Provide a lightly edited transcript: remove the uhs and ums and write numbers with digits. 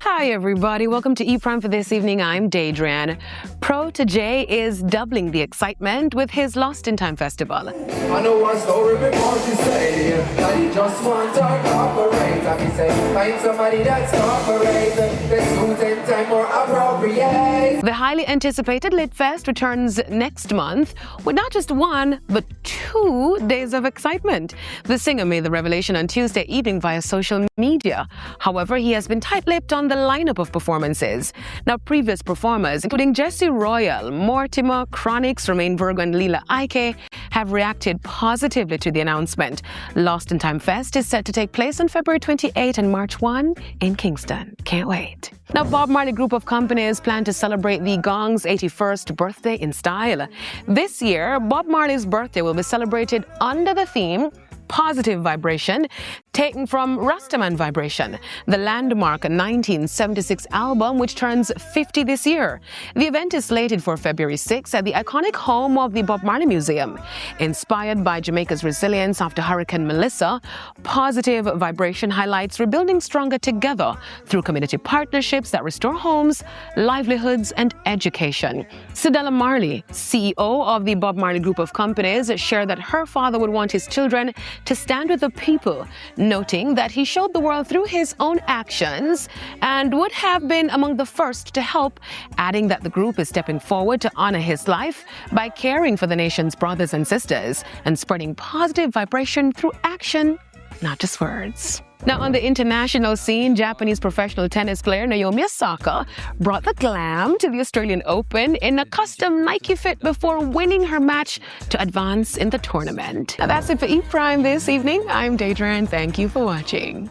Hi everybody, welcome to ePrime for this evening. I'm Daedran. Protoje is doubling the excitement with his Lost in Time festival. I know one story before she say that you just want to cooperate. I can say, find somebody that's cooperate. Let's lose in time more appropriate. The highly anticipated Lit Fest returns next month with not just one, but 2 days of excitement. The singer made the revelation on Tuesday evening via social media. However, he has been tight-lipped on the lineup of performances. Now, previous performers, including Jesse Royal, Mortimer, Chronix, Romain Virgo, and Lila Ike, have reacted positively to the announcement. Lost in Time Fest is set to take place on February 28 and March 1 in Kingston. Can't wait. Now, Bob Marley Group of Companies plan to celebrate the Gong's 81st birthday in style. This year, Bob Marley's birthday will be celebrated under the theme Positive Vibration, taken from Rastaman Vibration, the landmark 1976 album which turns 50 this year. The event is slated for February 6 at the iconic home of the Bob Marley Museum. Inspired by Jamaica's resilience after Hurricane Melissa, Positive Vibration highlights rebuilding stronger together through community partnerships that restore homes, livelihoods, and education. Cedella Marley, CEO of the Bob Marley Group of Companies, shared that her father would want his children to stand with the people, noting that he showed the world through his own actions and would have been among the first to help, adding that the group is stepping forward to honor his life by caring for the nation's brothers and sisters and spreading positive vibration through action, not just words. Now, on the international scene, Japanese professional tennis player Naomi Osaka brought the glam to the Australian Open in a custom Nike fit before winning her match to advance in the tournament. Now, that's it for ePrime this evening. I'm Daedran. Thank you for watching.